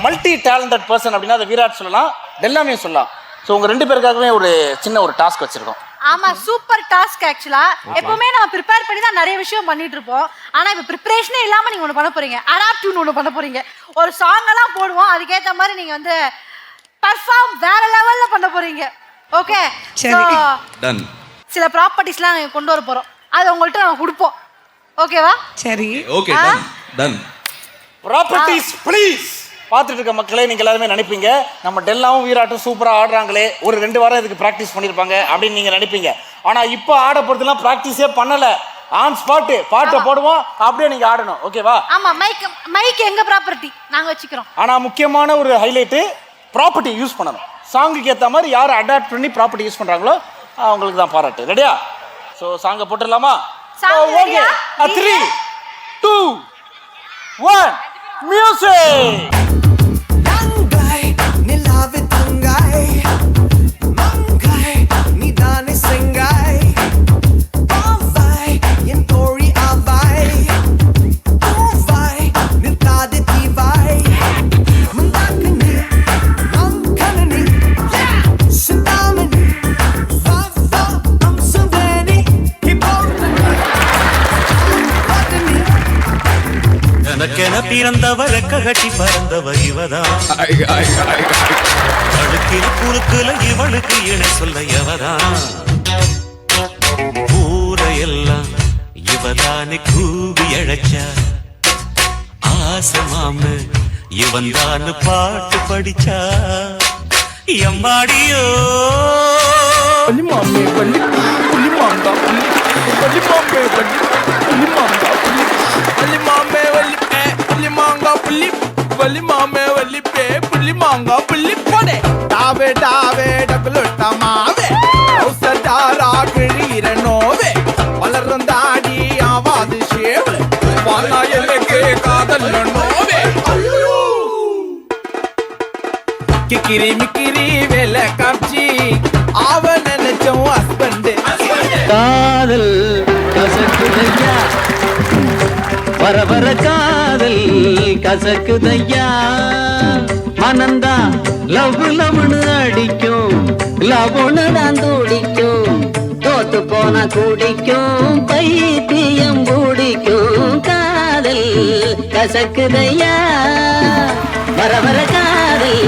Multi talented person அப்படின்னா அதை விராட் சொல்லலாம், டெல்லாமே சொல்லலாம். ஸோ உங்க 2 பேருக்காகவே ஒரு சின்ன ஒரு டாஸ்க் வச்சிருக்கோம். ஆமா, சூப்பர் டாஸ்க். ஆக்சுவலா எப்பவுமே நம்ம ப்ரிப்பேர் பண்ணி தான் நிறைய விஷயம் பண்ணிட்டு இருப்போம். ஆனா இப்ப ப்ரிப்பரேஷனே இல்லாம நீங்க ஒண்ணு பண்ண போறீங்க, அடாப்ட் டியூன் ஒண்ணு பண்ண போறீங்க. ஒரு சாங் எல்லாம் போடுவோம், அதுக்கேற்ற மாதிரி நீங்க வந்து பெர்ஃபார்ம் வேற லெவல்ல பண்ண போறீங்க. Okay, done. சில ப்ராப்பர்ட்டிஸ்லாம் நாங்க கொண்டு வர போறோம், அதை உங்கள்கிட்ட நாங்க கொடுப்போம். ஓகேவா? சரி, okay, done done. Properties please. பார்த்துட்டு இருக்க மக்களே, நீங்கள் எல்லாருமே நினைப்பீங்க நம்ம டெல்லாவும் வீராட்டும் சூப்பராக ஆடுறாங்களே, ஒரு 2 வாரம் இதுக்கு ப்ராக்டிஸ் பண்ணியிருப்பாங்க அப்படின்னு நீங்கள் நினைப்பீங்க. ஆனால் இப்போ ஆட பொறுத்துலாம் ப்ராக்டிஸே பண்ணலை, ஆன் ஸ்பாட்டு பாட்டை போடுவோம், அப்படியே நீங்கள் ஆடணும். ஓகேவா? ஆமா, மைக் எங்க ப்ராப்பர்ட்டி, நாங்க வச்சுக்கிறோம். ஆனால் முக்கியமான ஒரு ஹைலைட்டு, ப்ராப்பர்ட்டி யூஸ் பண்ணணும். சாங்குக்கு ஏற்ற மாதிரி யார் அடாப்ட் பண்ணி ப்ராப்பர்ட்டி யூஸ் பண்ணுறாங்களோ அவங்களுக்கு தான் பாராட்டு. ரெடியா? ஸோ சாங்கை போட்டுடலாமா? Okay, 3, 2, 1 music. எனக்கென பிறந்தவ கட்டி பறந்தவ இவதான், அழுக்கிற குறுக்குல இவளுக்கு இணை சொல்ல எவதான், ஊரையெல்லாம் இவதானே கூவி அழைச்சா, ஆசமாம இவன் தான் பாட்டு படிச்சா, எம்மாடியோ பள்ளி மாமே பள்ளி புள்ளி மாங்கா பள்ளி மாமே பள்ளி மாங்கா பள்ளி மாமே புள்ளி மாங்கா புள்ளி மாமே வள்ளி பே புள்ளி மாங்கா புள்ளி போடே டாவே டாவே டபுளுட்ட மாவே ஔசடாரா கிழீர நோவே வளரும் தாடி ஆவாது ஷேவ் வானா எனக்கு காதல் நோவே கிக்கிரி மிக்கிரி வேலை காட்சி அவ நினைச்சோம் ஹஸ்பண்ட். காதல் கசக்குதையா, வர வர காதல் கசக்குதையா, மனந்தா லவ் லவ்னு அடிக்கும், லவ்னு தான் துடிக்கும், தோத்து போன குடிக்கும், பைத்தியம் குடிக்கும், காதல் கசக்குதையா, வர வர காதல்